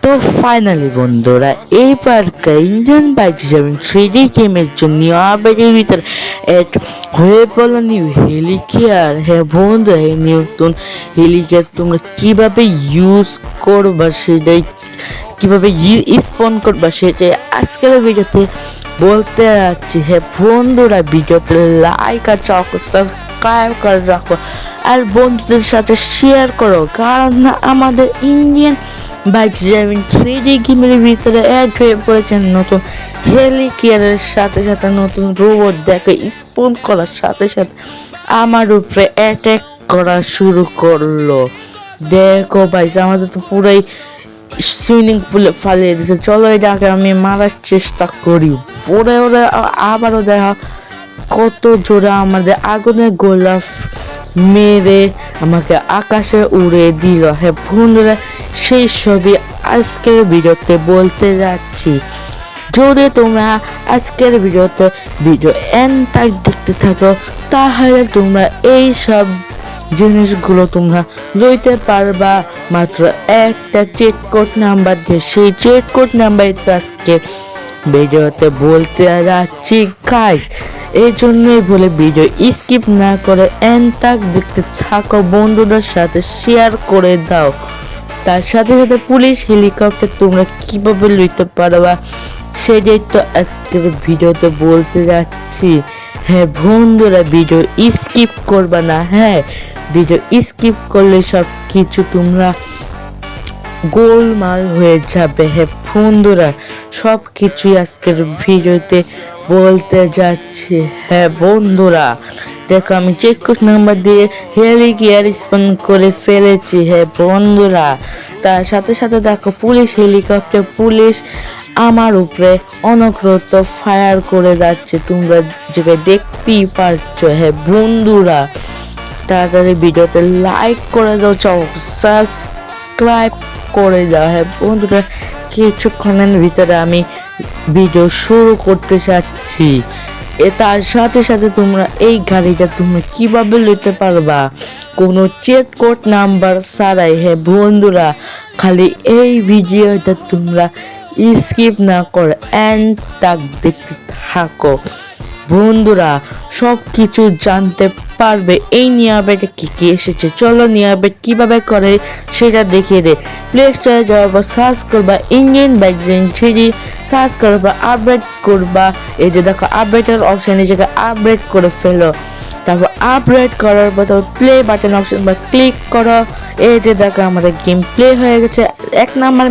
তো ফাইনালি বন্ধুরা এইবার ইন্ডিয়ান বাইক যেমন 3D গেমের জন্য আপডেটের ভিতরে এড হয়ে পড়ল নিউ হেলিকেয়ার। হ্যাঁ বন্ধুরা, এই নতুন হেলিকেয়ার তোমরা কিভাবে ইউজ করবা সেটাই কিভাবে স্পন করবা সেটাই আজকের ভিডিওতে বলতে যাচ্ছি। হ্যাঁ বন্ধুরা, ভিডিওতে লাইক আর সাবস্ক্রাইব করে রাখো আর বন্ধুদের সাথে শেয়ার করো, কারণ আমাদের ইন্ডিয়ান বাইক 3D গেমের ভিতরে অ্যাড হয়ে পড়েছে নতুন হেলিকেয়ারের সাথে সাথে নতুন রোবট দেখে স্পন করার সাথে সাথে আমার উপরে অ্যাটাক করা শুরু করলো। দেখো ভাই, আমাদের তো পুরাই সুইমিং পুলে ফালিয়ে দিচ্ছে। চলো এটাকে আমি মারার চেষ্টা করি। ওরে ওরে আবারও দেখা কত জোরে আমাদের আগুনের গোলাপ মেরে আমাকে আকাশে উড়ে দিল। হ্যাঁ বন্ধুরা, সেই সবই আজকের ভিডিওতে বলতে যাচ্ছি। যদি তোমরা আজকের ভিডিও এন্ড তাক দেখতে থাকো তাহলে তোমরা এই সব জিনিসগুলো তোমরা লইতে পারবা মাত্র একটা চেক কোড নাম্বার দিয়ে। সেই চেক কোড নাম্বার আজকে ভিডিওতে বলতে যাচ্ছি গাইস। এই জন্যই বলে ভিডিও স্কিপ না করে এন্ড তাক দেখতে থাকো, বন্ধুদের সাথে শেয়ার করে দাও। তার সাথে সাথে পুলিশ হেলিকপ্টার তোমরা কিভাবে লইতে পারবা সেটাই তো আজকের ভিডিওতে বলতে যাচ্ছি। হ্যাঁ বন্ধুরা, ভিডিও স্কিপ করবা না। হ্যাঁ, ভিডিও স্কিপ করলে সব কিছু তোমরা গোলমাল হয়ে যাবে। হ্যাঁ বন্ধুরা, সব কিছুই আজকের ভিডিওতে বলতে যাচ্ছি। হ্যাঁ বন্ধুরা, দেখো আমি চেক কোড নাম্বার দিয়ে হেলিকেয়ার স্পন করে ফেলেছি। হ্যাঁ বন্ধুরা, তার সাথে সাথে দেখো পুলিশ হেলিকপ্টার পুলিশ আমার উপরে অনবরত ফায়ার করে যাচ্ছে, তোমরা যেটা দেখতেই পারছো। হ্যাঁ বন্ধুরা, তাড়াতাড়ি ভিডিওতে লাইক করে দাও, সাবস্ক্রাইব করে দাও। হ্যাঁ বন্ধুরা, কিছুক্ষণের ভিতরে আমি ভিডিও শুরু করতে চাচ্ছি। তার সাথে সাথে তোমরা এই গাড়িটা তোমরা কিভাবে নিতে পারবা কোনো চেক কোড নাম্বার ছাড়াই। হ্যাঁ বন্ধুরা, খালি এই ভিডিওটা তোমরা স্কিপ না করে এন্ড তাক দেখতে থাকো। বন্ধুরা, সব কিছু জানতে পারবে এই নিউ আপডেটে কি কি এসেছে। চলো নিউ আপডেট কিভাবে করে সেটা দেখিয়ে দে। প্লে স্টোরে যাওয়ার পর সার্চ করবা ইন্ডিয়ান বাইক 3D, সার্চ করবা আপডেট করবা। এই যে দেখো আপডেটের অপশন, এই জায়গায় আপডেট করে ফেলো। তারপর আপডেট করার পর প্লে বাটন অপশন বা ক্লিক করো। এই যে দেখো আমাদের গেম প্লে হয়ে গেছে। এক নাম্বার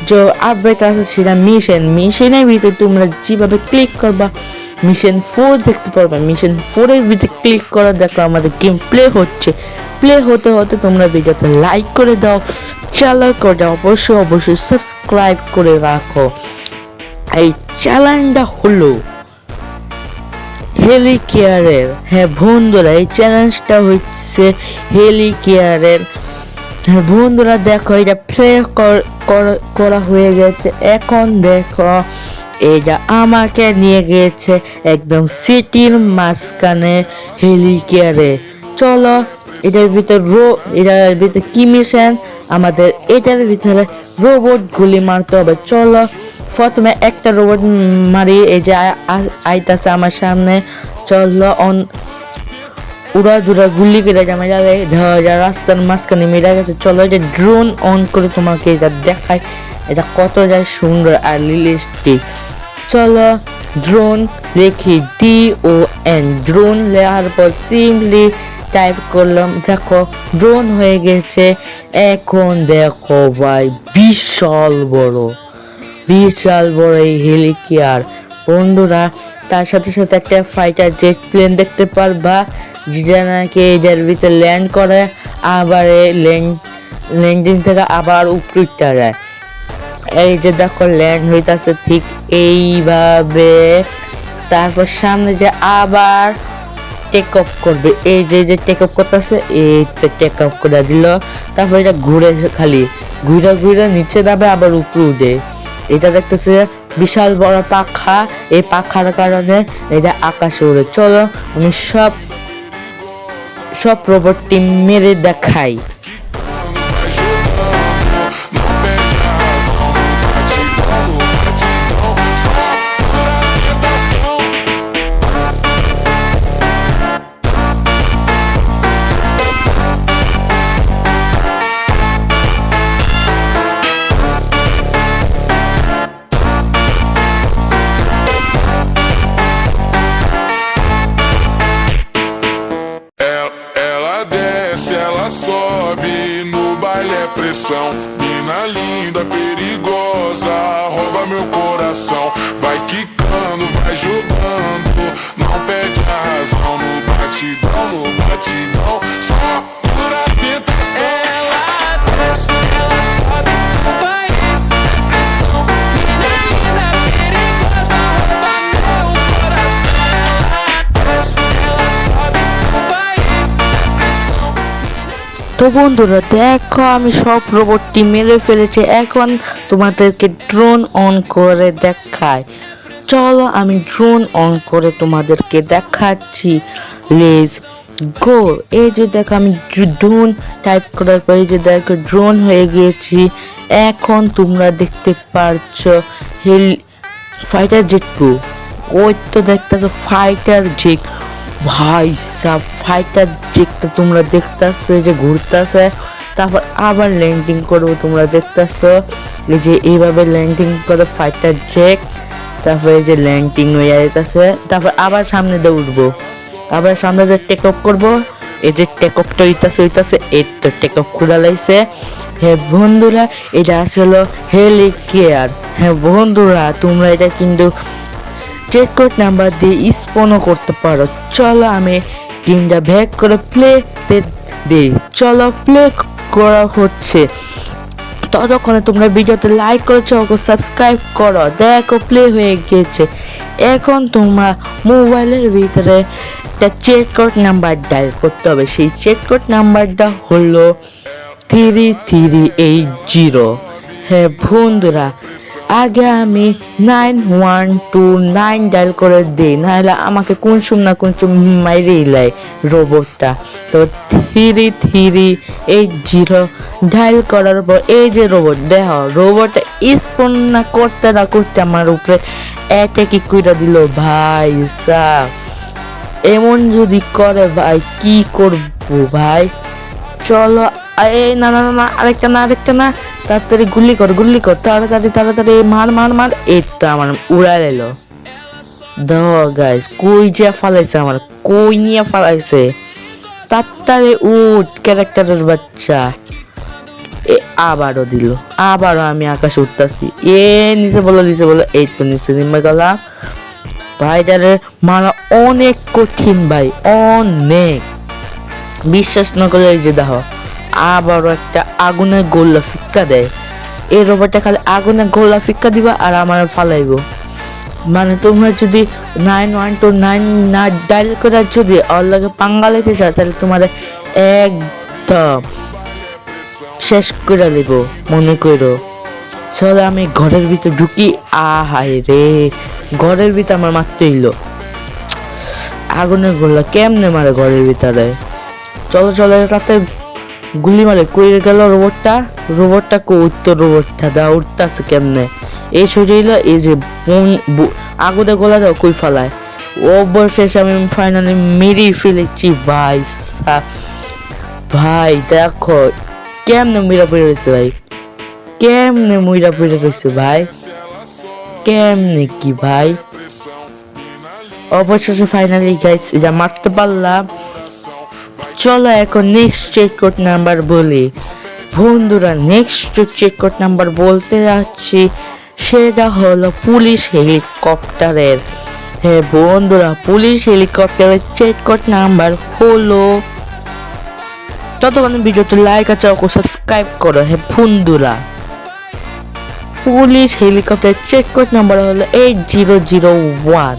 যে আপডেট আছে সেটা মিশনের ভিতরে তোমরা যেভাবে ক্লিক করবা মিশন 4 দেখতে পারবে। মিশন 4 এর ভিতরে ক্লিক করা দেখো আমাদের গেম প্লে হচ্ছে। প্লে হতে হতে তোমরা ভিডিওতে লাইক করে দাও, চ্যানেল করে অবশ্যই সাবস্ক্রাইব করে রাখো। এই চ্যানেলটা হলো হেলিকেয়ারের। হ্যাঁ বন্ধুরা, এই চ্যালেঞ্জটা হচ্ছে হেলিকেয়ারের। হ্যাঁ বন্ধুরা, দেখো এটা প্লে করা হয়ে গেছে। এখন দেখো এটা আমাকে নিয়ে গিয়েছে একদম সিটির মাঝখানে হেলিকেয়ারে। চলো এটার ভিতরে কি মিশন, আমাদের এটার ভিতরে রোবট গুলি মারতে হবে। চলো প্রথমে একটা রোবট মারি। এই যে আইতাছে আমার সামনে। চলো উড়া দুরা গুলি করে জামা যাবে রাস্তার মাঝখানে মেরা গেছে। চলো এটা ড্রোন অন করে তোমাকে এটা দেখায় এটা কতটা সুন্দর আর রিয়েলিস্টিক। চলো ড্রোন লিখি DON, ড্রোন লেখার পর সিম্পলি টাইপ করলাম। দেখো ড্রোন হয়ে গেছে। এখন দেখো ভাই, বিশাল বড় এই হেলিকেয়ার। বন্ধুরা, তার সাথে সাথে একটা ফাইটার জেট প্লেন দেখতে পারবা যেটা নাকি এদের ভিতরে ল্যান্ড করে, আবার ল্যান্ডিং থেকে আবার উপরে যায়। এই যে দেখো ল্যান্ড হইতাছে ঠিক এইভাবে। তারপর সামনে যে আবার টেক অফ করবে। এই যে টেক অফ করতেছে, এই তো টেক অফ করে দিল। তারপর এটা ঘুরে খালি ঘুরে নিচে যাবে আবার উপরে উঠে। এটা দেখতেছে বিশাল বড় পাখা, এই পাখার কারণে এটা আকাশে উড়ে। চলো আমি সব রোবটটি মেরে দেখাই। linda, perigosa, rouba meu coração. Vai quicando, vai jogando, não perde a razão. No batidão, só pura tentação. Ela desce, ela sobe, vai pressão. Mina linda, perigosa, rouba meu coração. Ela desce, ela sobe, vai pressão. তো বন্ধুরা দেখো আমি সব রোবটটি মেরে ফেলেছি, এখন তোমাদেরকে ড্রোন অন করে দেখাই। চলো আমি ড্রোন অন করে তোমাদেরকে দেখাচ্ছি। Let's go. এই যে দেখো আমি ড্রোন টাইপ করার পর এই যে দেখো ড্রোন হয়ে গিয়েছি। এখন তোমরা দেখতে পারছো ফাইটার জেট প্রো। ওই তো দেখতেছো ফাইটার জেট। ভাই সাব ফাইটার জেটটা তোমরা দেখতেছো যে ঘুরতেছে, তারপর আবার ল্যান্ডিং করবো। তোমরা দেখতেছো এই যে এইভাবে ল্যান্ডিং করে ফাইটার জেট, তারপরে এই যে ল্যান্ডিং হয়ে যেতেছে, তারপর আবার সামনে দিয়ে উঠবো, আবার সামনে দিয়ে টেক অফ করবো। এই যে টেক অফটা হইতাছে এই তো টেক অফ করে লাইছে। হ্যাঁ বন্ধুরা এটা আসলে হেলিকেয়ার। হ্যাঁ বন্ধুরা তোমরা এটা কিন্তু চেক কোড নাম্বার দিয়ে স্পনও করতে পারো। চলো আমি টিমটা ব্যাক করে প্লেতে দিই। চলো প্লে করা হচ্ছে, ততক্ষণে তোমরা ভিডিওতে লাইক করেছো, সাবস্ক্রাইব করো। দেখো প্লে হয়ে গিয়েছে। এখন তোমার মোবাইলের ভিতরে একটা চেক কোড নাম্বার ডায়াল করতে হবে। সেই চেক কোড নাম্বারটা হলো 3380। হ্যাঁ বন্ধুরা আগে আমি 9129 ডায়াল করে দিই, নাহলে আমাকে কোন মাইরেই লাই রোবটটা। তো 3380 ডায়াল করার পর এই যে রোবট দেখো, রোবটটা স্পন না করতে আমার উপরে অ্যাটাক কইরা দিল। ভাই সাব এমন যদি করে ভাই কি করবো ভাই। চলো এই না আরেকটা না, তাড়াতাড়ি গুলি কর তাড়াতাড়ি মার। এই তো আমার উড়া এলো। দেখো গাইস কই যে ফালাইছে, আমার কই নিয়ে ফালাইছে। তাড়াতাড়ি উঠ ক্যারেক্টারের বাচ্চা। আবারও দিল, আবারও আমি আকাশে উঠতেছি। নিচে বলো এই তো নিচে নেমে গেলাম। ভাইটারে মারা অনেক কঠিন ভাই, অনেক। বিশ্বাস না করলে এই যে দেখো আবারও একটা আগুনের গোল্লা ফিক্কা দেয়। এই রোবটটা খালি আগুনের গোল্লা ফিক্কা দিবা আর আমার ফালাইব। মানে তোমরা যদি 9129 না ডায়াল করে যদি ওর লাগে পাঙ্গা লাইতে চাও, তাহলে তোমার একদম শেষ করে দেব মনে করো। চলো আমি ঘরের ভিতর ঢুকি। আহাই রে ঘরের ভিতর আমার মারতে হইলো। আগুনের গোল্লা কেমনে মারে ঘরের ভিতরে। চলো রাতে গুলি মারে। কই গেল রোবটটা কই তো রোবটটা দা উঠতেছে কেমনে। এই শরীর এই যে আগুনে গোলা দাও কই ফালায়। অবশেষে আমি ফাইনালি মেরে ফেলেছি ভাই। ভাই দেখো কেমনে মুইরা পড়ে রয়েছে ভাই, কেমনে কি ভাই। অবশেষে ফাইনালি গাইস এটা মারতে পারলাম। চলো এখন নেক্সট চেক কোড নাম্বার বলি। বন্ধুরা নেক্সট চেক কোড নাম্বার বলতে যাচ্ছি, সেটা হলো পুলিশ হেলিকপ্টারের। হ্যাঁ বন্ধুরা পুলিশ হেলিকপ্টারের চেক কোড নাম্বার হলো, ততক্ষণ ভিডিওতে লাইক আর সাবস্ক্রাইব করো। হ্যাঁ বন্ধুরা পুলিশ হেলিকপ্টারের চেক কোড নাম্বার হলো 8001।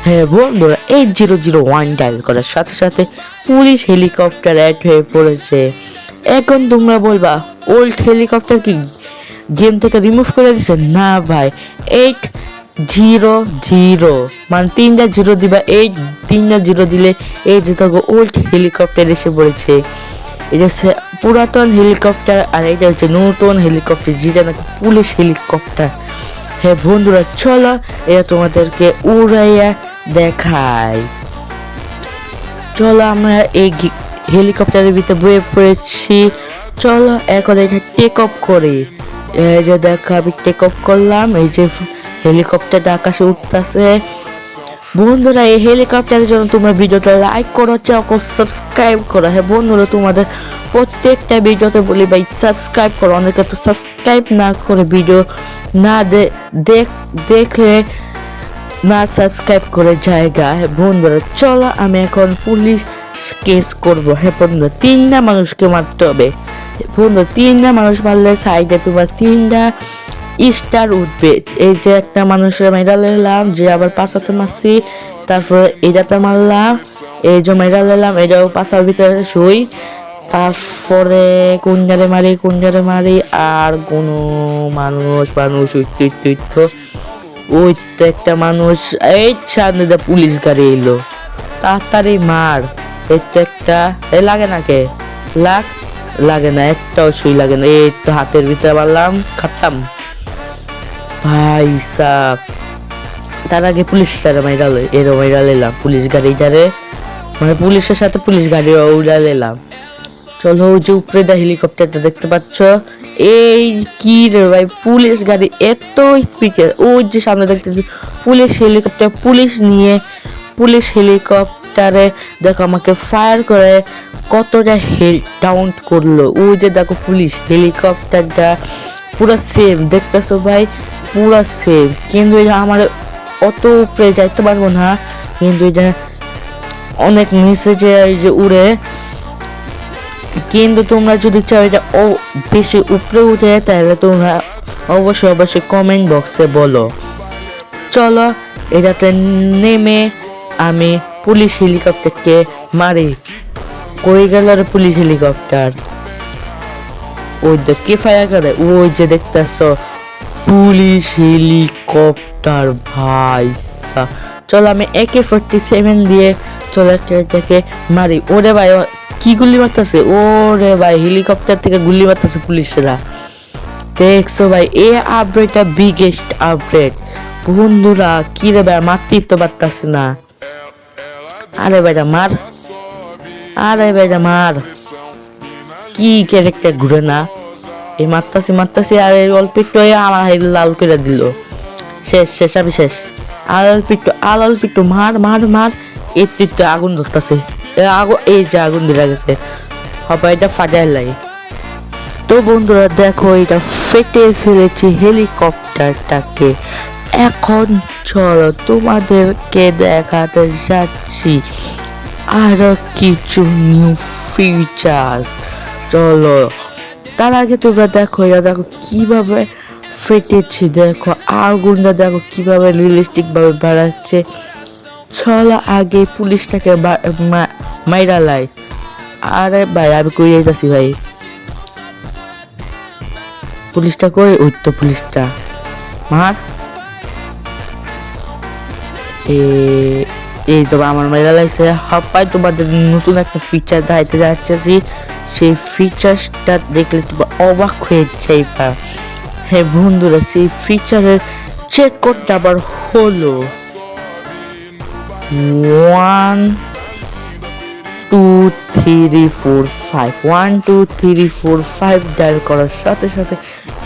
হ্যাঁ বন্ধুরা 8001 ডায়াল করার সাথে সাথে পুলিশ হেলিকপ্টার অ্যাড হয়ে পড়েছে। এখন তোমরা বলবা ওল্ড হেলিকপ্টার কি গেম থেকে রিমুভ করে দিছে? না ভাই 800 মানে 3টা 0 দিবা, 3টা 0 দিলে এই যে তখন ওল্ড হেলিকপ্টার এসে পড়েছে। এটা পুরাতন হেলিকপ্টার আর এটা হচ্ছে নতুন হেলিকপ্টার, যেটা নাকি পুলিশ হেলিকপ্টার। হ্যাঁ বন্ধুরা চলো এটা তোমাদেরকে উড়াইয়া দেখাই। চলো আমরা এই হেলিকপ্টারের ভিতরে বয়ে পড়েছি। চলো এখন এটা টেক অফ করি। এই যে দেখো আমি টেক অফ করলাম। এই যে হেলিকপ্টারটা আকাশে উঠতেছে। বন্ধুরা এই হেলিকপ্টারের জন্য তোমরা ভিডিওটা লাইক করো, চ্যানেলকে সাবস্ক্রাইব করো। হ্যাঁ বন্ধুরা, তোমাদের প্রত্যেকটা ভিডিওতে বলি ভাই সাবস্ক্রাইব করো। অনেকে তো সাবস্ক্রাইব না করে ভিডিও না দেখলে না সাবস্ক্রাইব করে জায়গা। হ্যাঁ বন্ধুরা, চলো আমি এখন পুলিশ কেস করব। হ্যাঁ বন্ধুরা, 3টা মানুষকে মারতে হবে। বন্ধু 3টা মানুষ মারলে সাইডে তোমার 3টা স্টার উঠবে। এই যে একটা মানুষের মেডাল নিলাম, যে আবার পাশাতে মারছি, তারপরে এটাতে মারলাম, এই যে মেডাল নিলাম, এটাও পাশার ভিতরে শুই। তারপরে কুঞ্জারে মারি আর কোনো মানুষ উঠতো ওই তো একটা মানুষ। এই সামনে দিয়ে পুলিশ গাড়ি এলো, তাড়াতাড়ি মার। এই তো একটা লাগে না কে লাগে না, একটাও সুই লাগে না। এই তো হাতের ভিতরে মারলাম, খাতাম ভাই সাহ। তার আগে পুলিশটারে মাইরা এলাম, পুলিশ গাড়িটারে মানে পুলিশের সাথে পুলিশ গাড়ি উড়া এলাম। চলো ওই যে উপরে দা হেলিকপ্টারটা দেখতে পাচ্ছ, এই কি রে ভাই, পুলিশ গাড়ি এত স্পিডে। ওই যে সামনে দেখতেছি পুলিশ হেলিকপ্টারে দেখো আমাকে ফায়ার করে কতটা হেড ডাউন করলো। ওই যে দেখো পুলিশ হেলিকপ্টারটা পুরো সেম দেখতেছো ভাই, পুরো সেম। কিন্তু এটা আমার অত উপরে যাইতে পারবো না, কিন্তু এটা অনেক নিচে যে এই যে উড়ে। কিন্তু তোমরা যদি চাও এটা বেশি উপরে উঠে, তাহলে তোমরা অবশ্যই কমেন্ট বক্সে বলো। চলো এটাতে নেমে আমি পুলিশ হেলিকপ্টারকে মারি। কই গেল রে পুলিশ হেলিকপ্টার? ওই কে ফায়ার করে, ওই যে দেখতেছ পুলিশ হেলিকপ্টার ভাই। চলো আমি AK-47 দিয়ে চলো এটাকে মারি। ওরে ভাই কি গুলি মারতেছে, ওরে ভাই হেলিকপ্টার থেকে গুলি মারতেছে পুলিশরা। দেখছো ভাই এই আপডেটটা বিগেস্ট আপডেট। বন্ধুরা কি রে ভাই, মারতেই তো পারতাছে না। আরে ভাইটা মার, কি ক্যারেক্টার ঘুরে না। এই মারতাছি আর অল্প একটু আমার লাল করে দিল। শেষ আমি শেষ। আর অল্প একটু মার। একটু আগুন ধরতেছে, এই যে আগুন ধরে গেছে, হবে এটা ফাটাই লাগে। তো বন্ধুরা দেখো এটা ফেটে ফেলেছি হেলিকপ্টারটাকে। এখন চলো তোমাদেরকে দেখাতে যাচ্ছি আরো কিছু নিউ ফিচার্স। চলো তার আগে তোমরা দেখো, এটা দেখো কিভাবে ফেটেছে, দেখো আগুনটা দেখো কিভাবে রিয়েলিস্টিক ভাবে বাড়াচ্ছে। চলো আগে পুলিশটাকে মাইরা লাই। আরে ভাই আমি কই যাইতাছি ভাই, পুলিশটা কই? ওই তো পুলিশটা মার। এই তো আমার মাইরা লাইছে। হাপ্পাই তোমাদের নতুন একটা ফিচার দেখাইতে যাচ্ছি, সেই ফিচারটা দেখলে তোমরা অবাক হয়ে যাইবা। হ্যাঁ বন্ধুরা, সেই ফিচারের চেক করতে আবার হলো 1 2 3 4 5 1 2 3 4 5 ডায়াল করার সাথে সাথে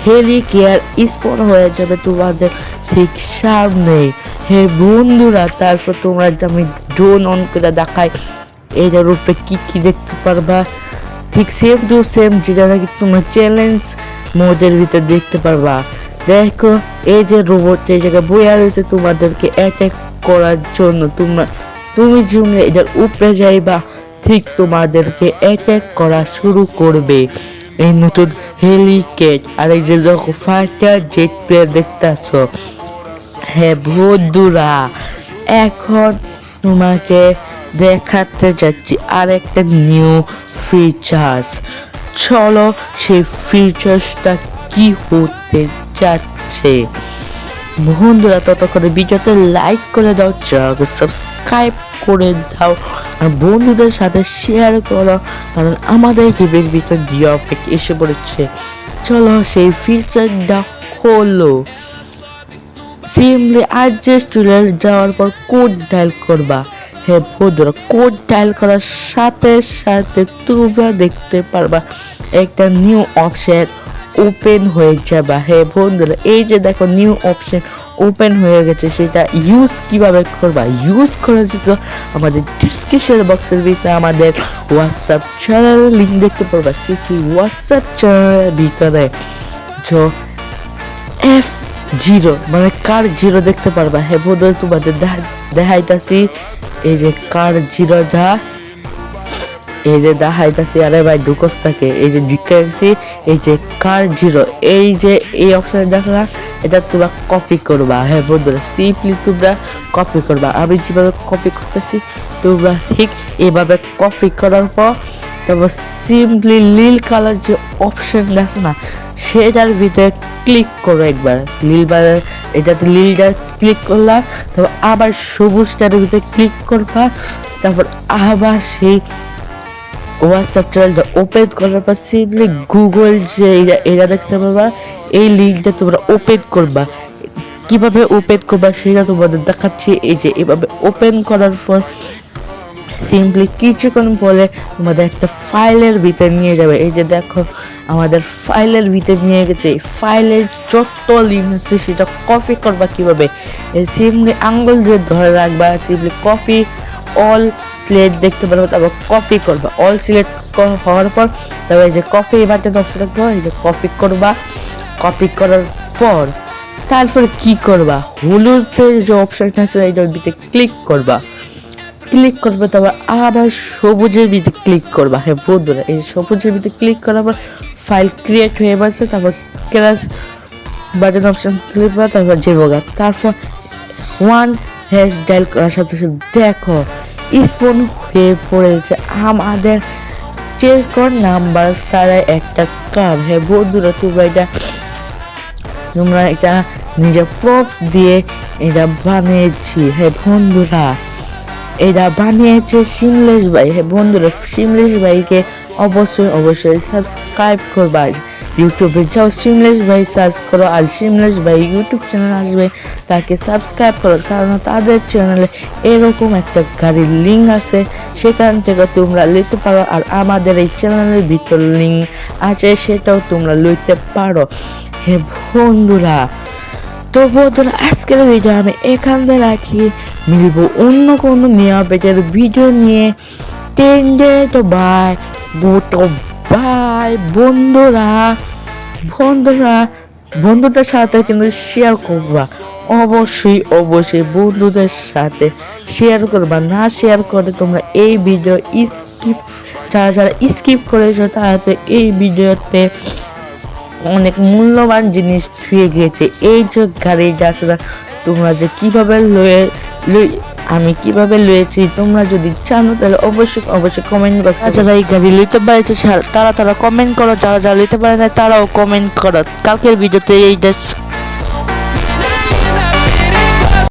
হেলিকেয়ার স্পন হয়ে যাবে তোমাদের ঠিক সামনে। হে বন্ধুরা, তারপর তোমরা আমি ড্রোন অন করে দেখাই, এটার উপরে কি দেখতে পারবা, ঠিক সেম টু সেম যেটা নাকি তোমরা চ্যালেঞ্জ মোডের ভিতরে দেখতে পারবা। দেখো এই যে রোবট এই জায়গায় বইয়া রয়েছে তোমাদেরকে অ্যাটাক করার জন্য। তুমি যখন এটার উপরে যাইবা, ঠিক তোমাদেরকে অ্যাটাক করা শুরু করবে এই নতুন হেলিকেট। আর এই যে দেখো ফাইটার জেট প্লেয়ার দেখতেছ। হ্যাঁ বন্ধুরা, এখন তোমাকে দেখাতে যাচ্ছি আর একটা নিউ ফিচার্স। চলো সেই ফিচার্সটা কি হতে যাচ্ছে। বন্ধুরা ততক্ষণে ভিডিওতে লাইক করে দাও, চ্যানেলকে সাবস্ক্রাইব করে দাও, আর বন্ধুদের সাথে শেয়ার করো, কারণ আমাদের গেমের ভিতর দিয়ে অপেক্ষা এসে পড়েছে। চলো সেই ফিচারটা হলো সিম্পলি অ্যাডজাস্ট টুলে যাওয়ার পর কোড ডায়াল করবা। হ্যাঁ বন্ধুরা, কোড ডায়াল করার সাথে সাথে তোমরা দেখতে পারবা একটা নিউ অপশন ওপেন হয়ে যাবে। হ্যাঁ বন্ধুরা, এই যে দেখো নিউ অপশন ওপেন হয়ে গেছে, সেটা ইউজ কিভাবে করবা ইউজ করার জন্য আমাদের ডিসক্রিপশন বক্সের ভিতরে আমাদের হোয়াটসঅ্যাপ চ্যানেলের লিঙ্ক দেখতে পারবা। সেই হোয়াটসঅ্যাপ চ্যানেলের ভিতরে F0 মানে কার জিরো দেখতে পারবা। হ্যাঁ বন্ধুরা তোমাদের দেখাইতাছি, এই যে কার জিরোটা, এই যে দেখাইতাছি। আরে ভাই ঢুকস থাকে, এই যে ঢুকেছি, এই যে কার জিরো, এই যে এই অপশনে দেখলা, এটা তোমরা কপি করবা। হ্যাঁ বন্ধুরা সিম্পলি তোমরা কপি করবা। আমি যেভাবে কপি করতেছি তোমরা ঠিক এইভাবে কপি করার পর তারপর সিম্পলি নীল কালার যে অপশন আছে না, সেটার ভিতরে ক্লিক করো একবার। এটাতে নীলটা ক্লিক করলাম, তারপর আবার সবুজটার ভিতরে ক্লিক করবা, তারপর আবার সেই হোয়াটসঅ্যাপ চ্যানেলটা ওপেন করার পর সিম্পলি গুগল যে এটা দেখতে পারবা, এই লিঙ্কটা তোমরা ওপেন করবা। কিভাবে ওপেন করবা সেটা তোমাদের দেখাচ্ছি। এই যে এভাবে ওপেন করার পর সিম্পলি কিছুক্ষণ পরে তোমাদের একটা ফাইলের ভিতরে নিয়ে যাবে। এই যে দেখো আমাদের ফাইলের ভিতরে নিয়ে গেছে। ফাইলের যত লিঙ্ক আছে সেটা কপি করবা কিভাবে, সিম্পলি আঙ্গুল দিয়ে ধরে রাখবা, সিম্পলি কপি অল সিলেক্ট দেখতে পারবো, তারপর কপি করবা। অল সিলেক্ট হওয়ার পর তারপর এই যে কপি বাটন অপশন রাখবো, এই যে কপি করবা। কপি করার পর তারপরে কি করবা, হলুদের যে অপশনটা আছে এইটার ভিতরে ক্লিক করবা। ক্লিক করবে, তারপর আবার সবুজের ভিতরে ক্লিক করবা। হ্যাঁ বন্ধুরা এই সবুজের ভিতরে ক্লিক করার পর ফাইল ক্রিয়েট হয়ে গেছে। তারপর ক্লাস বাটন অপশন ক্লিক করা, তারপর যাবোগা। তারপর 1# ডায়াল করার সাথে সাথে দেখো স্পন হয়ে পড়েছে আমাদের চেকর নাম্বার ছাড়া একটা কার্ড। হ্যাঁ বন্ধুরা তোমরা এটা নিজের প্রপস দিয়ে এটা বানিয়েছি। হ্যাঁ বন্ধুরা এটা বানিয়েছে শিমলেশ ভাই। হ্যাঁ বন্ধুরা শিমলেশ ভাইকে অবশ্যই সাবস্ক্রাইব করবা। ইউটিউবে যাও শিমলেশ ভাই সার্চ করো, আর শিমলেশ ভাই ইউটিউব চ্যানেল আসবে, তাকে সাবস্ক্রাইব করো, কারণ তাদের চ্যানেলে এরকম একটা গাড়ির লিঙ্ক আছে, সেখান থেকে তোমরা নিতে পারো। আর আমাদের এই চ্যানেলের ভিতর লিঙ্ক আছে, সেটাও তোমরা লইতে পারো। হ্যাঁ বন্ধুরা তো বন্ধুরা আজকের ভিডিও আমি এখানে রাখি, মিলবো অন্য কোনো নেওয়া পেটের ভিডিও নিয়ে। টেন্ডে তো বাই গোটো বাই বন্ধুদের সাথে কিন্তু শেয়ার করবা, অবশ্যই বন্ধুদের সাথে শেয়ার করবা। না শেয়ার করে তোমরা এই ভিডিও যারা স্কিপ করেছো তারা এই ভিডিওতে অনেক মূল্যবান জিনিস ছুঁয়ে গিয়েছে। এই যে গাড়িটা আছে তোমরা যে কিভাবে আমি কিভাবে লয়েছি, তোমরা যদি জানো তাহলে অবশ্যই কমেন্ট বক্সে যারা এই গাড়ি লইতে পারেছে তারা কমেন্ট করো, যারা নিতে পারে না তারাও কমেন্ট করো। কালকের ভিডিওতে এইটা